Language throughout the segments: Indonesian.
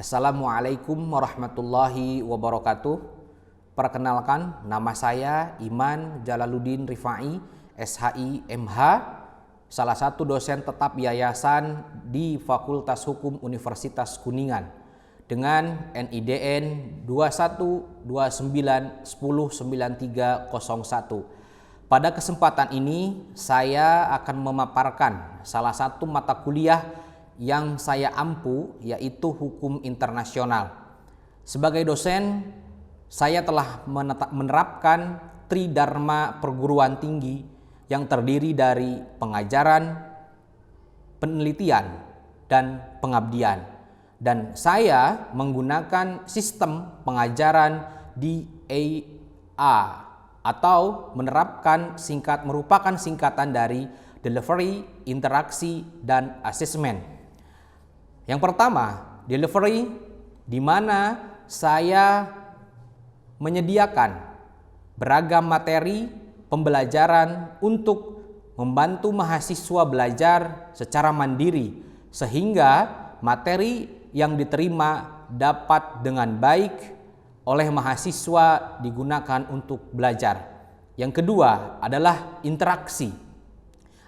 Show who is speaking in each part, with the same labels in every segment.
Speaker 1: Assalamualaikum warahmatullahi wabarakatuh. Perkenalkan, nama saya Iman Jalaluddin Rifai, SHI MH, salah satu dosen tetap yayasan di Fakultas Hukum Universitas Kuningan dengan NIDN 2129109301. Pada kesempatan ini saya akan memaparkan salah satu mata kuliah yang saya ampu, yaitu Hukum Internasional. Sebagai dosen, saya telah menerapkan Tridharma perguruan tinggi yang terdiri dari pengajaran, penelitian, dan pengabdian. Dan saya menggunakan sistem pengajaran DAA atau merupakan singkatan dari Delivery, Interaksi, dan Assessment. Yang pertama, delivery, di mana saya menyediakan beragam materi pembelajaran untuk membantu mahasiswa belajar secara mandiri sehingga materi yang diterima dapat dengan baik oleh mahasiswa digunakan untuk belajar. Yang kedua adalah interaksi,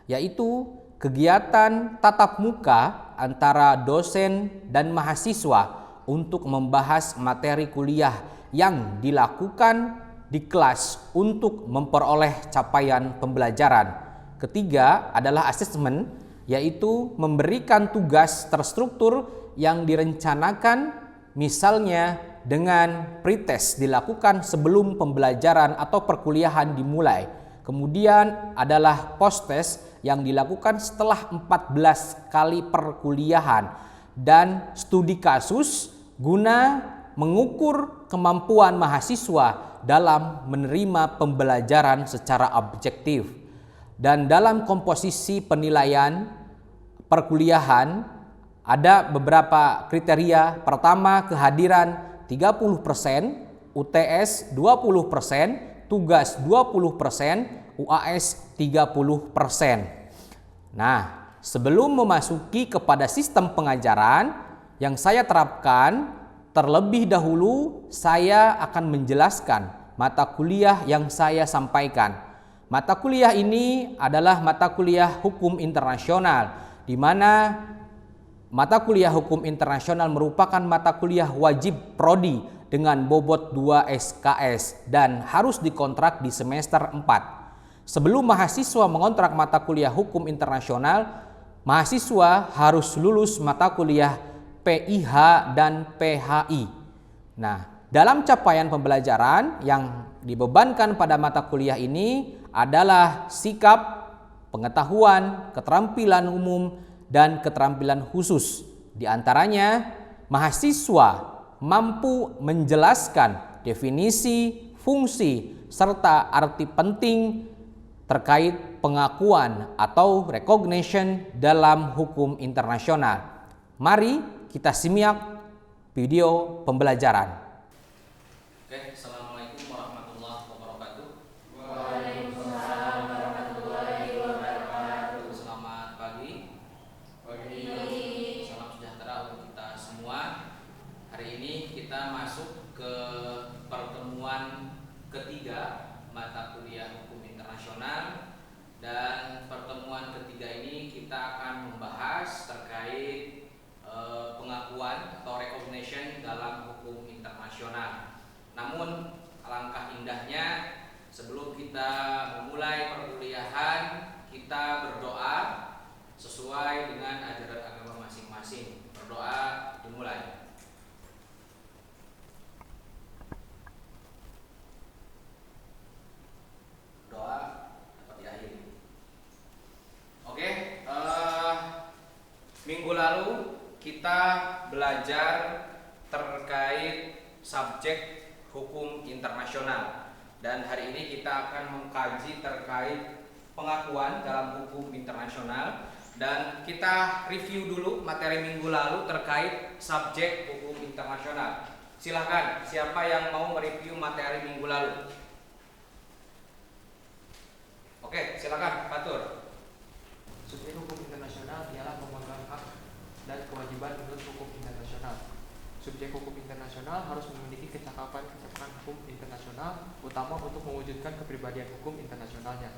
Speaker 1: yaitu kegiatan tatap muka antara dosen dan mahasiswa untuk membahas materi kuliah yang dilakukan di kelas untuk memperoleh capaian pembelajaran. Ketiga adalah asesmen, yaitu memberikan tugas terstruktur yang direncanakan, misalnya dengan pretest dilakukan sebelum pembelajaran atau perkuliahan dimulai. Kemudian adalah post-test yang dilakukan setelah 14 kali perkuliahan, dan studi kasus guna mengukur kemampuan mahasiswa dalam menerima pembelajaran secara objektif. Dan dalam komposisi penilaian perkuliahan ada beberapa kriteria. Pertama, kehadiran 30%, UTS 20%, tugas 20%, UAS 30%. Nah, sebelum memasuki kepada sistem pengajaran yang saya terapkan, terlebih dahulu saya akan menjelaskan mata kuliah yang saya sampaikan. Mata kuliah ini adalah mata kuliah Hukum Internasional, di mana mata kuliah Hukum Internasional merupakan mata kuliah wajib prodi dengan bobot 2 SKS dan harus dikontrak di semester 4. Sebelum mahasiswa mengontrak mata kuliah Hukum Internasional, mahasiswa harus lulus mata kuliah PIH dan PHI. Nah, dalam capaian pembelajaran yang dibebankan pada mata kuliah ini adalah sikap, pengetahuan, keterampilan umum, dan keterampilan khusus. Di antaranya, mahasiswa mampu menjelaskan definisi, fungsi, serta arti penting terkait pengakuan atau recognition dalam hukum internasional. Mari kita simak video pembelajaran. Oke, Assalamualaikum warahmatullahi wabarakatuh.
Speaker 2: Waalaikumsalam warahmatullahi wabarakatuh.
Speaker 1: Selamat pagi.
Speaker 2: Pagi.
Speaker 1: Salam sejahtera untuk kita semua. Hari ini kita masuk ke pertemuan ketiga mata kuliah Hukum Internasional, dan pertemuan ketiga ini kita akan membahas terkait pengakuan atau recognition dalam hukum internasional. Namun alangkah indahnya sebelum kita memulai perkuliahan, kita berdoa sesuai dengan ajaran agama masing-masing. Berdoa dimulai. Doa dapat diakhiri. Oke, minggu lalu kita belajar terkait subjek hukum internasional, dan hari ini kita akan mengkaji terkait pengakuan dalam hukum internasional. Dan kita review dulu materi minggu lalu terkait subjek hukum internasional. Silakan, siapa yang mau mereview materi minggu lalu? Oke, silakan, Fatur.
Speaker 2: Subjek hukum internasional ialah pemegang hak dan kewajiban menurut hukum internasional.
Speaker 3: subjek hukum internasional harus memiliki kecakapan hukum internasional, utama untuk mewujudkan kepribadian hukum internasionalnya.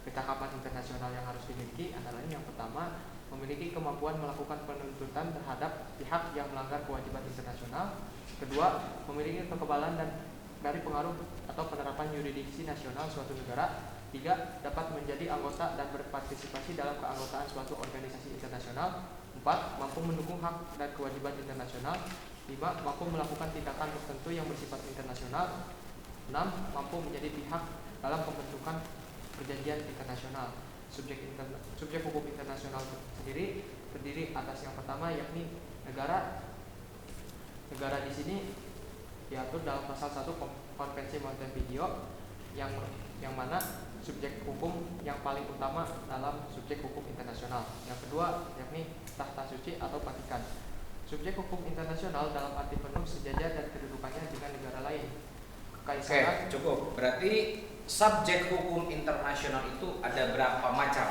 Speaker 3: Kecakapan internasional yang harus dimiliki adalah yang pertama, memiliki kemampuan melakukan penuntutan terhadap pihak yang melanggar kewajiban internasional. Kedua, memiliki kekebalan dari pengaruh atau penerapan yurisdiksi nasional suatu negara. Tiga, dapat menjadi anggota dan berpartisipasi dalam keanggotaan suatu organisasi internasional. Empat, mampu mendukung hak dan kewajiban internasional. Lima, mampu melakukan tindakan tertentu yang bersifat internasional. Enam, mampu menjadi pihak dalam pembentukan perjanjian internasional. Subjek hukum internasional sendiri terdiri atas yang pertama yakni negara. Negara di sini diatur dalam pasal 1 Konvensi Montevideo yang mana subjek hukum yang paling utama dalam subjek hukum internasional. Yang kedua yakni Tahta Suci atau Vatikan. Subjek hukum internasional dalam arti penuh sejajar dan kedudukannya dengan negara lain.
Speaker 1: Oke, cukup. Berarti subjek hukum internasional itu ada berapa macam?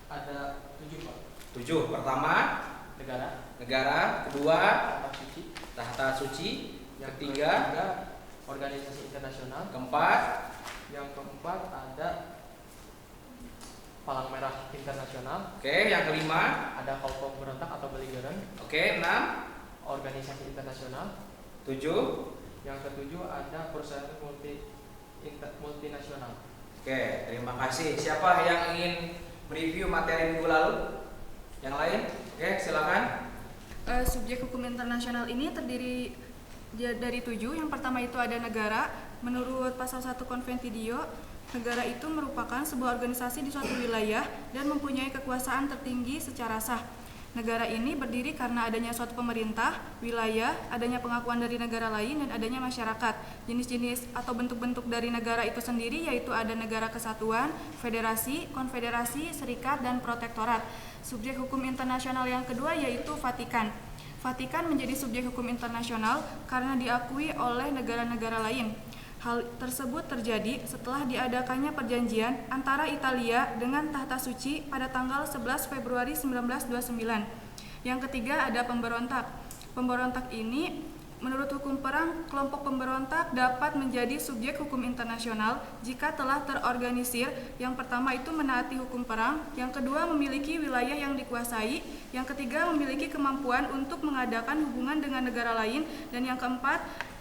Speaker 3: Ada 7, Pak.
Speaker 1: 7. Pertama, negara. Kedua, tahta suci.
Speaker 3: Yang
Speaker 1: ketiga,
Speaker 3: organisasi internasional.
Speaker 1: Yang
Speaker 3: keempat ada Palang Merah Internasional.
Speaker 1: Oke, yang kelima
Speaker 3: ada kelompok berontak atau belligerent.
Speaker 1: Oke, 6.
Speaker 3: Organisasi internasional.
Speaker 1: 7.
Speaker 3: Yang ketujuh ada perusahaan multinasional.
Speaker 1: Oke, terima kasih. Siapa yang ingin mereview materi minggu lalu? Yang lain? Oke, silakan.
Speaker 4: Subjek hukum internasional ini terdiri dari 7. Yang pertama itu ada negara. Menurut pasal 1 Konvensi, negara itu merupakan sebuah organisasi di suatu wilayah dan mempunyai kekuasaan tertinggi secara sah. Negara ini berdiri karena adanya suatu pemerintah, wilayah, adanya pengakuan dari negara lain, dan adanya masyarakat. Jenis-jenis atau bentuk-bentuk dari negara itu sendiri yaitu ada negara kesatuan, federasi, konfederasi, serikat, dan protektorat. Subjek hukum internasional yang kedua yaitu Vatikan. Vatikan menjadi subjek hukum internasional karena diakui oleh negara-negara lain. Hal tersebut terjadi setelah diadakannya perjanjian antara Italia dengan Tahta Suci pada tanggal 11 Februari 1929. Yang ketiga ada pemberontak. Pemberontak ini menurut hukum perang, kelompok pemberontak dapat menjadi subjek hukum internasional jika telah terorganisir. Yang pertama itu menaati hukum perang, yang kedua memiliki wilayah yang dikuasai, yang ketiga memiliki kemampuan untuk mengadakan hubungan dengan negara lain, dan yang keempat,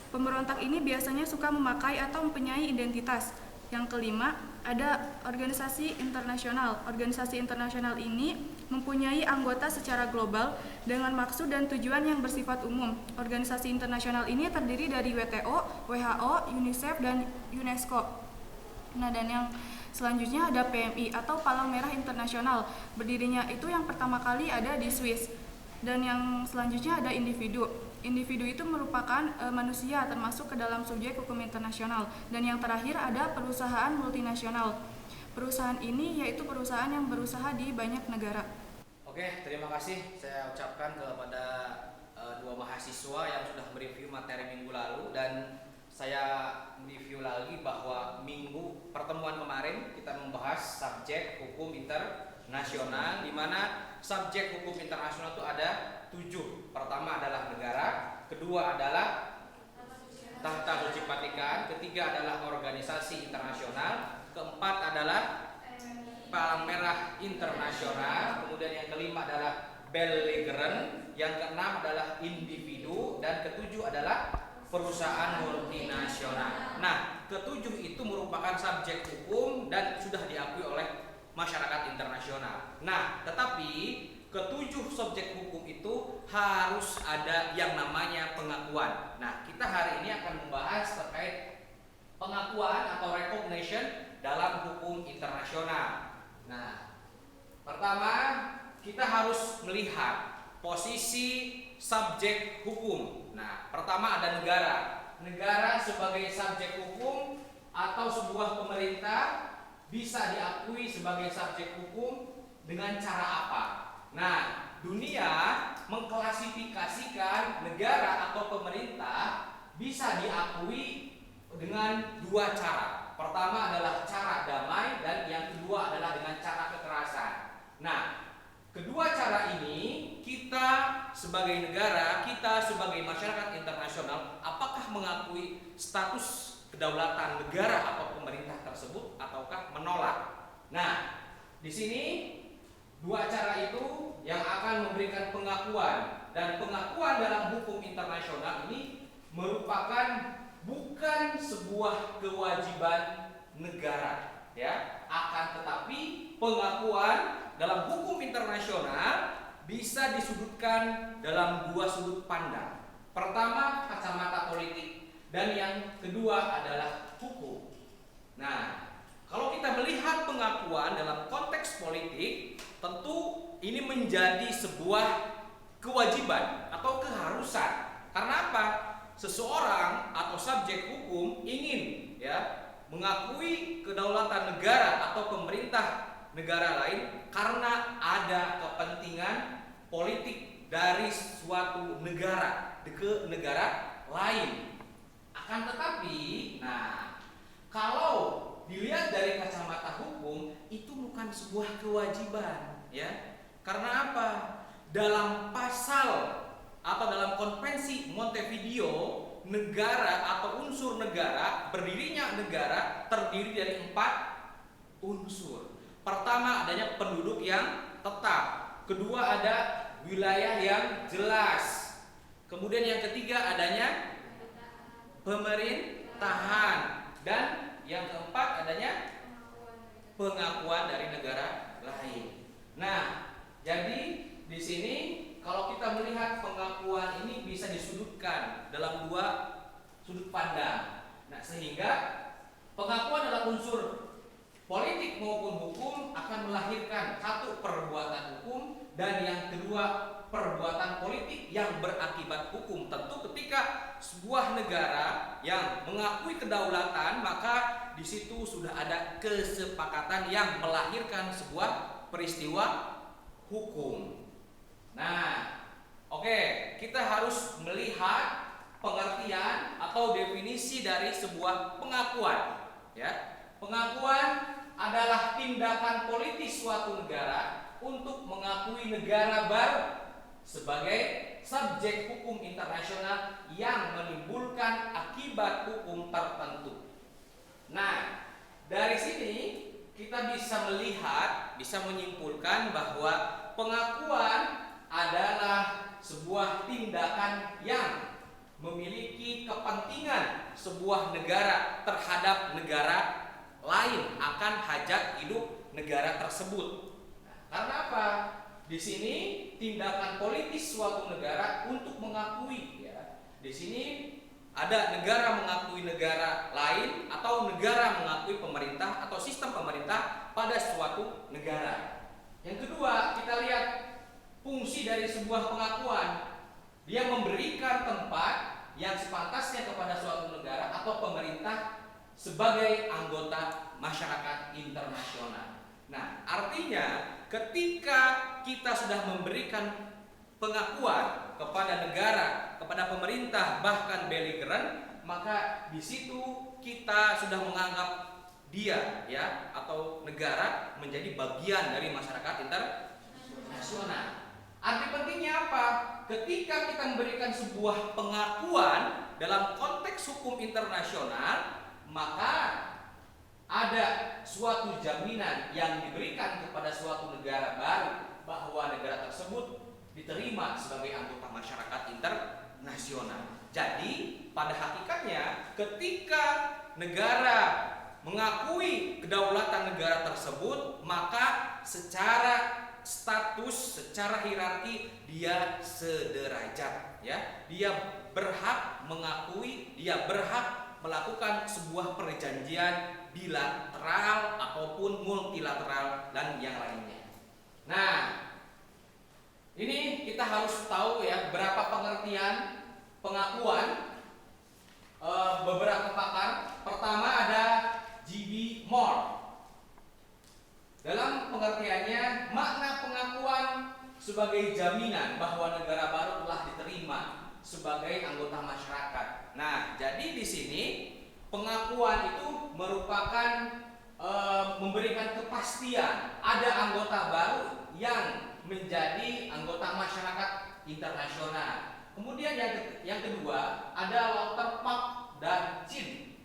Speaker 4: pemberontak ini biasanya suka memakai atau mempunyai identitas. Yang kelima, ada organisasi internasional. Organisasi internasional ini mempunyai anggota secara global dengan maksud dan tujuan yang bersifat umum. Organisasi internasional ini terdiri dari WTO, WHO, UNICEF, dan UNESCO. Nah, dan yang selanjutnya ada PMI atau Palang Merah Internasional. Berdirinya itu yang pertama kali ada di Swiss. Dan yang selanjutnya ada individu. Individu itu merupakan manusia termasuk ke dalam subjek hukum internasional. Dan yang terakhir ada perusahaan multinasional. Perusahaan ini yaitu perusahaan yang berusaha di banyak negara.
Speaker 1: Oke, terima kasih saya ucapkan kepada dua mahasiswa yang sudah mereview materi minggu lalu, dan saya mereview lagi bahwa minggu pertemuan kemarin kita membahas subjek hukum internasional, di mana subjek hukum internasional itu ada 7. Pertama adalah negara, kedua adalah Tahta Suci Vatikan, ketiga adalah organisasi internasional, keempat adalah Palang Merah Internasional, kemudian yang kelima adalah belligerent, yang keenam adalah individu, dan ketujuh adalah perusahaan multinasional. Nah, ketujuh itu merupakan subjek hukum dan sudah diakui oleh masyarakat internasional. Nah, tetapi ketujuh subjek hukum itu harus ada yang namanya pengakuan. Nah, kita hari ini akan membahas terkait pengakuan atau recognition dalam hukum internasional. Nah, pertama kita harus melihat posisi subjek hukum. Nah, pertama ada negara. Negara sebagai subjek hukum atau sebuah pemerintah bisa diakui sebagai subjek hukum dengan cara apa? Nah, dunia mengklasifikasikan negara atau pemerintah bisa diakui dengan 2 cara. Pertama adalah cara damai dan yang kedua adalah dengan cara kekerasan. Nah, kedua cara ini kita sebagai negara, kita sebagai masyarakat internasional, apakah mengakui status kedaulatan negara atau pemerintah tersebut ataukah menolak? Nah, di sini dua cara itu yang akan memberikan pengakuan, dan pengakuan dalam hukum internasional ini merupakan bukan sebuah kewajiban negara, ya. Akan tetapi pengakuan dalam hukum internasional bisa disudutkan dalam dua sudut pandang. Pertama, kacamata politik, dan yang kedua adalah hukum. Nah, kalau kita melihat pengakuan dalam konteks politik, tentu ini menjadi sebuah kewajiban atau keharusan. Karena apa? Seseorang atau subjek hukum ingin, ya, mengakui kedaulatan negara atau pemerintah negara lain karena ada kepentingan politik dari suatu negara ke negara lain. Akan tetapi, nah, kalau dilihat dari kacamata hukum, itu bukan sebuah kewajiban, ya. Karena apa? Dalam pasal atau dalam konvensi Montevideo, negara atau unsur negara, berdirinya negara terdiri dari 4 unsur. Pertama, adanya penduduk yang tetap. Kedua, ada wilayah yang jelas. Kemudian yang ketiga, adanya pemerintahan. Dan yang keempat, adanya pengakuan dari negara lain. Nah, jadi di sini kalau kita melihat pengakuan ini bisa disudutkan dalam dua sudut pandang. Nah, sehingga pengakuan dalam unsur politik maupun hukum akan melahirkan satu perbuatan hukum dan yang kedua perbuatan politik yang berakibat hukum. Tentu ketika sebuah negara yang mengakui kedaulatan, maka di situ sudah ada kesepakatan yang melahirkan sebuah peristiwa hukum. Nah, oke, kita harus melihat pengertian atau definisi dari sebuah pengakuan, ya. Pengakuan adalah tindakan politis suatu negara untuk mengakui negara baru sebagai subjek hukum internasional yang menimbulkan akibat hukum tertentu. Nah, dari sini kita bisa melihat, bisa menyimpulkan bahwa pengakuan adalah sebuah tindakan yang memiliki kepentingan sebuah negara terhadap negara lain akan hajat hidup negara tersebut. Nah, karena apa? Di sini tindakan politis suatu negara untuk mengakui, ya. Di sini ada negara mengakui negara lain atau negara mengakui pemerintah atau sistem pemerintah pada suatu negara. Yang kedua, kita lihat fungsi dari sebuah pengakuan. Dia memberikan tempat yang sepantasnya kepada suatu negara atau pemerintah sebagai anggota masyarakat internasional. Nah, artinya ketika kita sudah memberikan pengakuan kepada negara, kepada pemerintah, bahkan beligeran, maka di situ kita sudah menganggap dia, ya, atau negara menjadi bagian dari masyarakat internasional. Arti pentingnya apa? Ketika kita memberikan sebuah pengakuan dalam konteks hukum internasional, maka ada suatu jaminan yang diberikan kepada suatu negara baru bahwa negara tersebut diterima sebagai anggota masyarakat internasional. Jadi, pada hakikatnya ketika negara mengakui kedaulatan negara tersebut, maka secara status, secara hierarki dia sederajat, ya. Dia berhak mengakui, dia berhak melakukan sebuah perjanjian bilateral ataupun multilateral dan yang lainnya. Nah, ini kita harus tahu, ya, berapa pengertian pengakuan. Beberapa pakar. Pertama ada G.B. Moore. Dalam pengertiannya, makna pengakuan sebagai jaminan bahwa negara baru telah diterima sebagai anggota masyarakat. Nah, jadi di sini pengakuan itu merupakan memberikan kepastian ada anggota baru yang menjadi anggota masyarakat internasional. Kemudian yang kedua ada Walter Park dan Chin.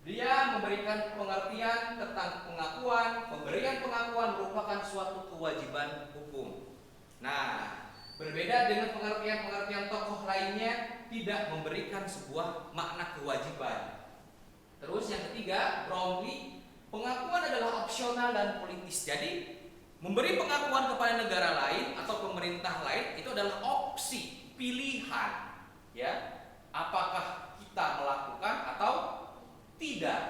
Speaker 1: Dia memberikan pengertian tentang pengakuan. Pemberian pengakuan merupakan suatu kewajiban hukum. Nah, berbeda dengan pengertian tokoh lainnya, tidak memberikan sebuah makna kewajiban. Terus yang ketiga, Brownlee, pengakuan adalah opsional dan politis. Jadi, memberi pengakuan kepada negara lain atau pemerintah lain itu adalah opsi, pilihan. Ya, apakah kita melakukan atau tidak.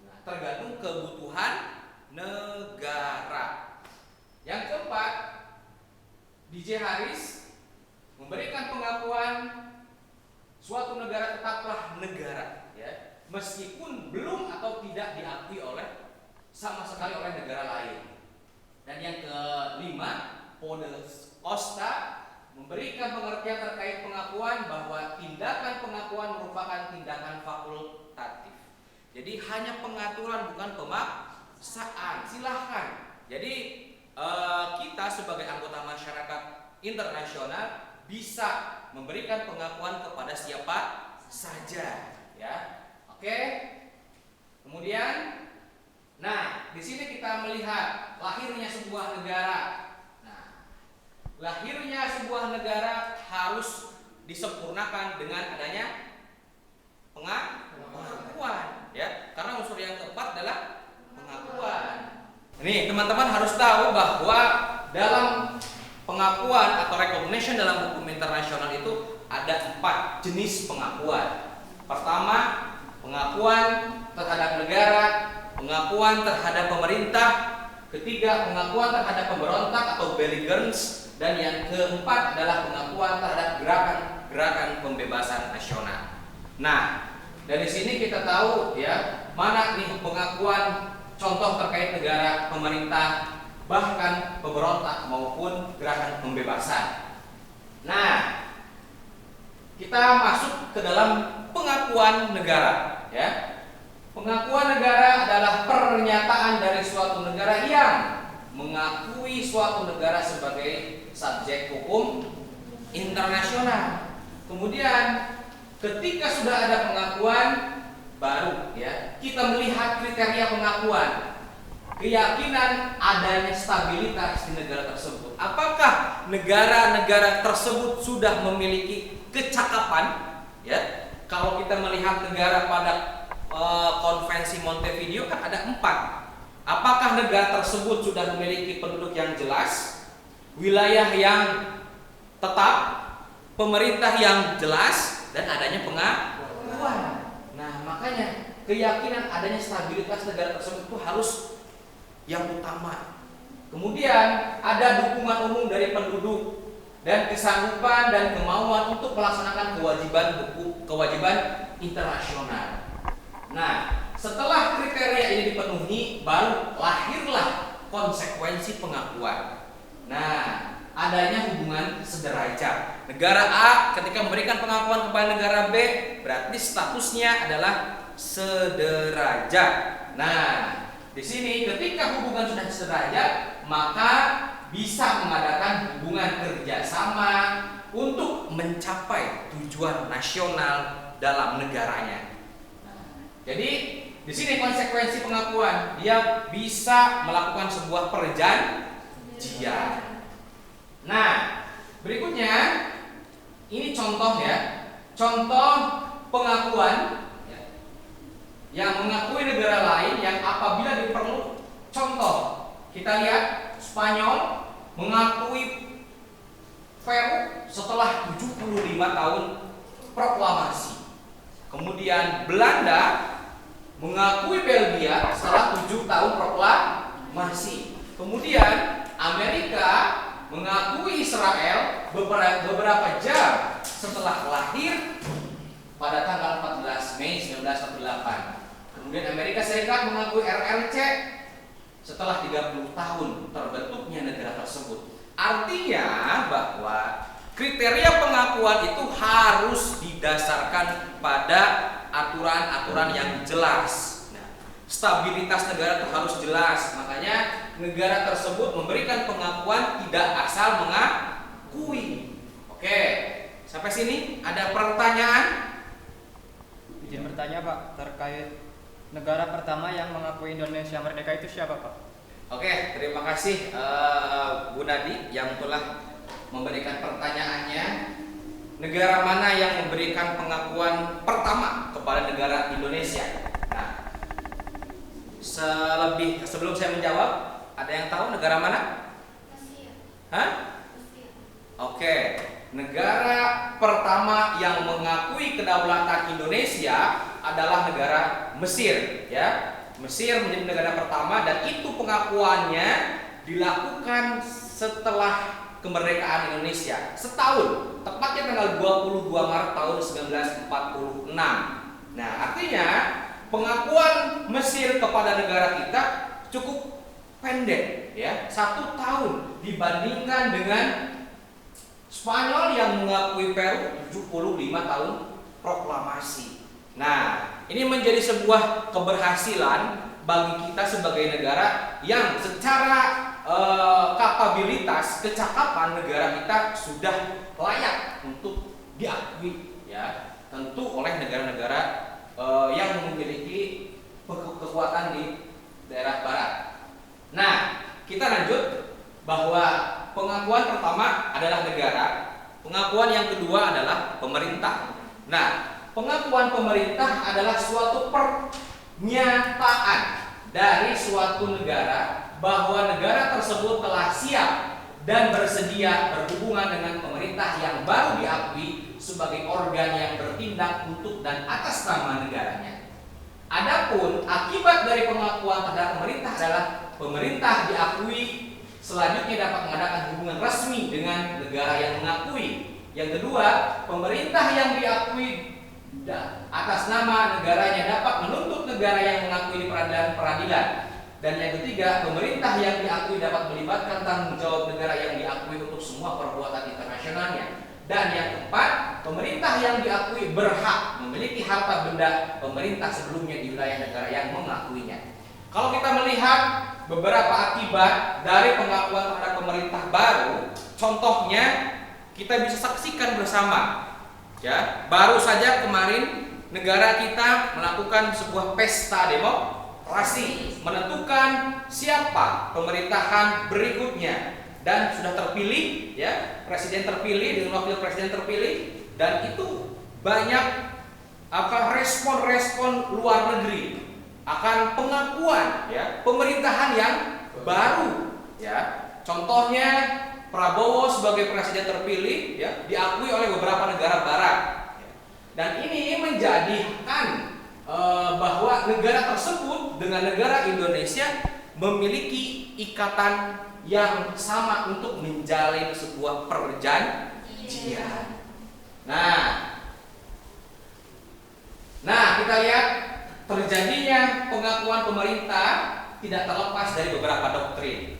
Speaker 1: Nah, tergantung kebutuhan negara. Yang keempat, DJ Harris memberikan pengakuan suatu negara tetaplah negara, ya, meskipun belum atau tidak diakui oleh sama sekali oleh negara lain. Dan yang kelima, Podesta memberikan pengertian terkait pengakuan bahwa tindakan pengakuan merupakan tindakan fakultatif. Jadi hanya pengaturan bukan pemaksaan. Silahkan. Jadi kita sebagai anggota masyarakat internasional bisa memberikan pengakuan kepada siapa saja, ya. Oke. Kemudian, nah, di sini kita melihat lahirnya sebuah negara. Nah, lahirnya sebuah negara harus disempurnakan dengan adanya pengakuan, ya. Karena unsur yang keempat adalah pengakuan. Nih, teman-teman harus tahu bahwa dalam pengakuan atau recognition dalam hukum internasional itu ada 4 jenis pengakuan. Pertama, pengakuan terhadap negara, pengakuan terhadap pemerintah, ketiga, pengakuan terhadap pemberontak atau belligerents, dan yang keempat adalah pengakuan terhadap gerakan pembebasan nasional. Nah, dari sini kita tahu, ya, mana nih pengakuan contoh terkait negara, pemerintah, bahkan pemberontak maupun gerakan pembebasan. Nah, kita masuk ke dalam pengakuan negara, ya. Pengakuan negara adalah pernyataan dari suatu negara yang mengakui suatu negara sebagai subjek hukum internasional. Kemudian ketika sudah ada pengakuan, baru, ya, kita melihat kriteria pengakuan. Keyakinan adanya stabilitas di negara tersebut. Apakah negara-negara tersebut sudah memiliki kecakapan? Ya, kalau kita melihat negara pada konvensi Montevideo kan ada 4. Apakah negara tersebut sudah memiliki penduduk yang jelas, wilayah yang tetap, pemerintah yang jelas, dan adanya pengakuan? Nah, makanya keyakinan adanya stabilitas negara tersebut itu harus yang utama. Kemudian ada dukungan umum dari penduduk dan kesanggupan dan kemauan untuk melaksanakan kewajiban internasional. Nah, setelah kriteria ini dipenuhi, baru lahirlah konsekuensi pengakuan. Nah, adanya hubungan sederajat. Negara A ketika memberikan pengakuan kepada negara B, berarti statusnya adalah sederajat. Nah, di sini ketika hubungan sudah sederajat, maka bisa mengadakan hubungan kerjasama untuk mencapai tujuan nasional dalam negaranya. Jadi di sini konsekuensi pengakuan, dia bisa melakukan sebuah perjanjian. Nah, berikutnya ini contoh, ya, contoh pengakuan, ya, yang mengakui negara lain yang apabila diperlu. Contoh, kita lihat Spanyol mengakui Peru setelah 75 tahun proklamasi. Kemudian Belanda mengakui Belgia setelah 7 tahun proklamasi. Kemudian Amerika mengakui Israel beberapa jam setelah lahir pada tanggal 14 Mei 1948. Kemudian Amerika Serikat mengakui RRC setelah 30 tahun terbentuknya negara tersebut. Artinya bahwa kriteria pengakuan itu harus didasarkan pada aturan-aturan yang jelas. Nah, stabilitas negara itu harus jelas. Makanya negara tersebut memberikan pengakuan tidak asal mengakui. Oke, sampai sini ada pertanyaan?
Speaker 5: Izin bertanya Pak, terkait negara pertama yang mengakui Indonesia merdeka itu siapa Pak?
Speaker 1: Oke, terima kasih Bu Nadi yang telah memberikan pertanyaannya. Negara mana yang memberikan pengakuan pertama kepada negara Indonesia? Nah, sebelum saya menjawab, ada yang tahu negara mana?
Speaker 2: Mesir.
Speaker 1: Hah?
Speaker 2: Mesir.
Speaker 1: Oke, negara pertama yang mengakui kedaulatan Indonesia adalah negara Mesir, ya. Mesir menjadi negara pertama dan itu pengakuannya dilakukan setelah kemerdekaan Indonesia setahun, tepatnya tanggal 22 Maret tahun 1946. Nah, artinya pengakuan Mesir kepada negara kita cukup pendek, ya, 1 tahun dibandingkan dengan Spanyol yang mengakui Peru 75 tahun proklamasi. Nah, ini menjadi sebuah keberhasilan bagi kita sebagai negara yang secara kapabilitas, kecakapan negara kita sudah layak untuk diakui, ya, tentu oleh negara-negara yang memiliki kekuatan di daerah barat. Nah, kita lanjut bahwa pengakuan pertama adalah negara, pengakuan yang kedua adalah pemerintah. Nah, pengakuan pemerintah adalah suatu pernyataan dari suatu negara bahwa negara tersebut telah siap dan bersedia berhubungan dengan pemerintah yang baru diakui sebagai organ yang bertindak untuk dan atas nama negaranya. Adapun akibat dari pengakuan terhadap pemerintah adalah pemerintah diakui selanjutnya dapat mengadakan hubungan resmi dengan negara yang mengakui. Yang kedua, pemerintah yang diakui atas nama negaranya dapat menuntut negara yang mengakui di peradilan. Dan yang ketiga, pemerintah yang diakui dapat melibatkan tanggung jawab negara yang diakui untuk semua perbuatan internasionalnya. Dan yang keempat, pemerintah yang diakui berhak memiliki harta benda pemerintah sebelumnya di wilayah negara yang mengakuinya. Kalau kita melihat beberapa akibat dari pengakuan terhadap pemerintah baru, contohnya kita bisa saksikan bersama. Ya, baru saja kemarin negara kita melakukan sebuah pesta demokrasi, menentukan siapa pemerintahan berikutnya dan sudah terpilih, ya, presiden terpilih dengan wakil presiden terpilih, dan itu banyak respon-respon luar negeri akan pengakuan, ya, pemerintahan yang baru, ya. Contohnya Prabowo sebagai presiden terpilih, ya, diakui oleh beberapa negara barat, ya. Dan ini menjadikan bahwa negara tersebut dengan negara Indonesia memiliki ikatan yang sama untuk menjalin sebuah perjanjian. Nah, kita lihat terjadinya pengakuan pemerintah tidak terlepas dari beberapa doktrin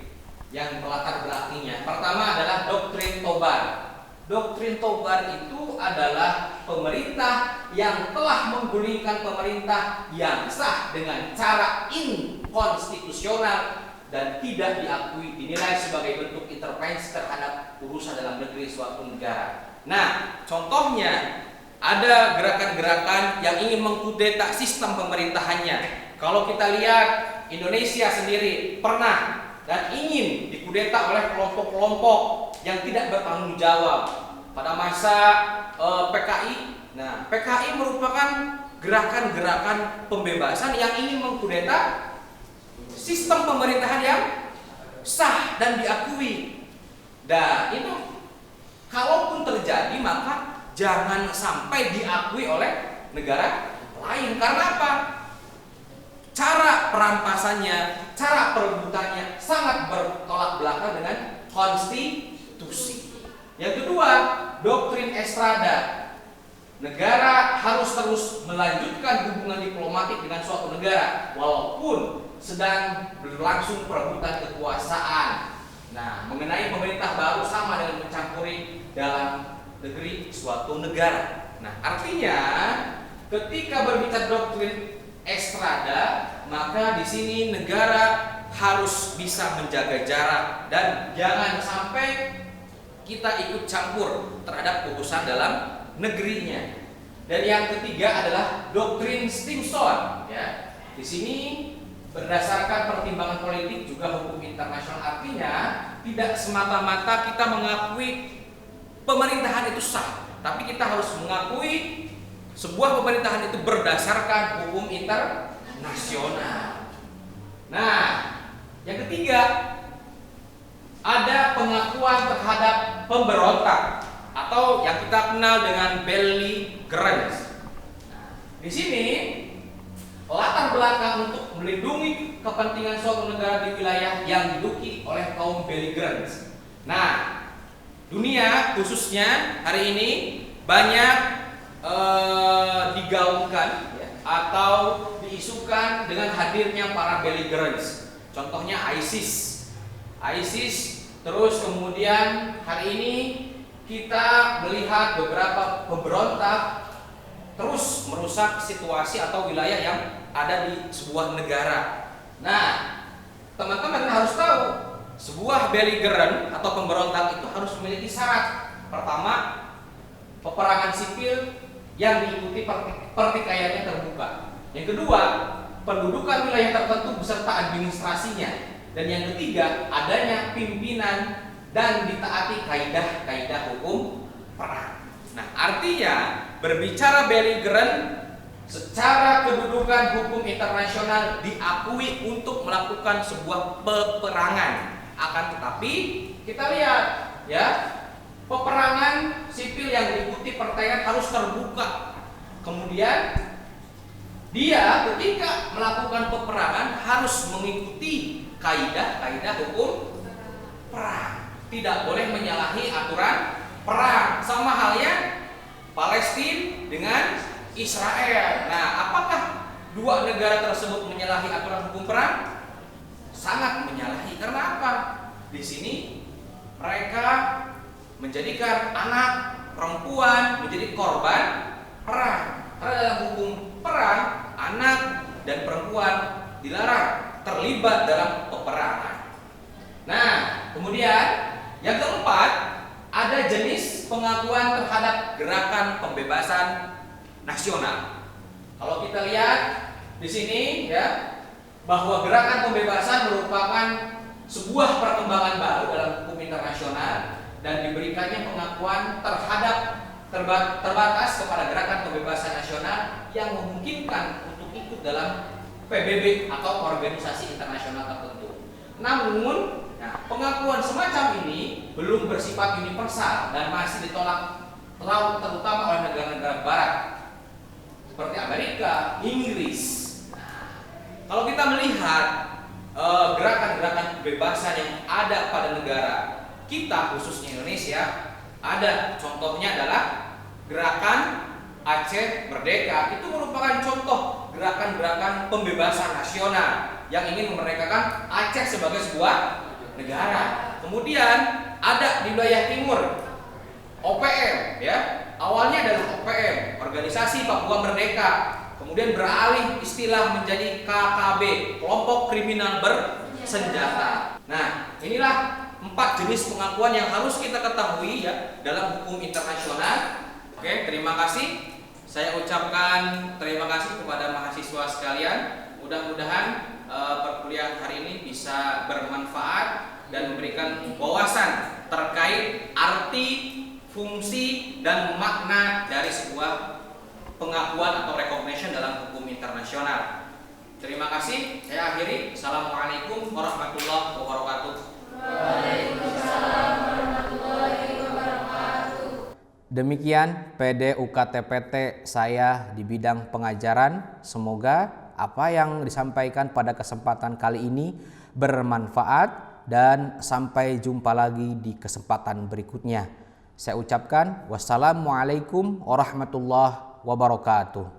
Speaker 1: yang melatar belakanginya. Pertama adalah doktrin Tobar. Doktrin Tobar itu adalah pemerintah yang telah menggulingkan pemerintah yang sah dengan cara inkonstitusional dan tidak diakui, dinilai sebagai bentuk intervensi terhadap urusan dalam negeri suatu negara. Nah, contohnya ada gerakan-gerakan yang ingin mengkudeta sistem pemerintahannya. Kalau kita lihat Indonesia sendiri pernah dan ingin dikudeta oleh kelompok-kelompok yang tidak bertanggung jawab pada masa PKI. Nah, PKI merupakan gerakan-gerakan pembebasan yang ingin mengkudeta sistem pemerintahan yang sah dan diakui. Dan itu kalaupun terjadi maka jangan sampai diakui oleh negara lain. Karena apa? Cara perampasannya, cara perebutannya sangat bertolak belakang dengan konstitusi. Yang kedua, doktrin Estrada. Negara harus terus melanjutkan hubungan diplomatik dengan suatu negara walaupun sedang berlangsung perebutan kekuasaan. Nah, mengenai pemerintah baru sama dengan mencampuri dalam negeri suatu negara. Nah, artinya ketika berbicara doktrin Estrada, maka di sini negara harus bisa menjaga jarak dan jangan sampai kita ikut campur terhadap urusan dalam negerinya. Dan yang ketiga adalah doktrin Stimson, ya. Di sini berdasarkan pertimbangan politik juga hukum internasional, artinya tidak semata-mata kita mengakui pemerintahan itu sah, tapi kita harus mengakui sebuah pemerintahan itu berdasarkan hukum internasional. Nah, yang ketiga ada pengakuan terhadap pemberontak atau yang kita kenal dengan belligerence. Di sini latar belakang untuk melindungi kepentingan suatu negara di wilayah yang diduduki oleh kaum belligerents. Nah, dunia khususnya hari ini banyak digaungkan ya, atau diisukan dengan hadirnya para belligerents. Contohnya ISIS, terus kemudian hari ini kita melihat beberapa pemberontak terus merusak situasi atau wilayah yang ada di sebuah negara. Nah, teman-teman harus tahu sebuah belligerent atau pemberontak itu harus memiliki syarat. Pertama, peperangan sipil yang diikuti pertikaiannya terbuka. Yang kedua, pendudukan wilayah tertentu beserta administrasinya. Dan yang ketiga, adanya pimpinan dan ditaati kaidah-kaidah hukum perang. Nah, artinya berbicara belligerent secara kedudukan hukum internasional diakui untuk melakukan sebuah peperangan. Akan tetapi kita lihat ya, peperangan sipil yang diikuti pertikaian harus terbuka. Kemudian dia ketika melakukan peperangan harus mengikuti kaidah-kaidah hukum perang. Tidak boleh menyalahi aturan perang. Sama halnya Palestina dengan Israel. Nah, apakah dua negara tersebut menyalahi aturan hukum perang? Sangat menyalahi. Karena apa? Di sini mereka menjadikan anak perempuan menjadi korban perang. Karena dalam hukum perang, anak dan perempuan dilarang terlibat dalam peperangan. Nah, kemudian yang keempat, ada jenis pengakuan terhadap gerakan pembebasan nasional. Kalau kita lihat di sini ya, bahwa gerakan pembebasan merupakan sebuah perkembangan baru dalam hukum internasional dan diberikannya pengakuan terhadap terbatas kepada gerakan pembebasan nasional yang memungkinkan untuk ikut dalam PBB atau organisasi internasional tertentu. Namun, pengakuan semacam ini belum bersifat universal dan masih ditolak terutama oleh negara-negara barat seperti Amerika, Inggris. Kalau kita melihat gerakan-gerakan kebebasan yang ada pada negara kita, khususnya Indonesia, ada contohnya adalah gerakan Aceh Merdeka. Itu merupakan contoh gerakan-gerakan pembebasan nasional yang ingin memerdekakan Aceh sebagai sebuah negara. Kemudian ada di wilayah timur OPM ya. Awalnya adalah OPM, Organisasi Papua Merdeka. Kemudian beralih istilah menjadi KKB, Kelompok Kriminal Bersenjata. Nah, inilah 4 jenis pengakuan yang harus kita ketahui ya dalam hukum internasional. Oke, terima kasih. Saya ucapkan terima kasih kepada mahasiswa sekalian. Mudah-mudahan perkuliahan hari ini bisa bermanfaat dan memberikan wawasan terkait arti, fungsi, dan makna dari sebuah pengakuan atau recognition dalam hukum internasional. Terima kasih. Saya akhiri. Assalamualaikum warahmatullahi wabarakatuh.
Speaker 2: Waalaikumsalam warahmatullahi wabarakatuh.
Speaker 1: Demikian PD UKTPT saya di bidang pengajaran. Semoga apa yang disampaikan pada kesempatan kali ini bermanfaat dan sampai jumpa lagi di kesempatan berikutnya. Saya ucapkan wassalamualaikum warahmatullahi wabarakatuh.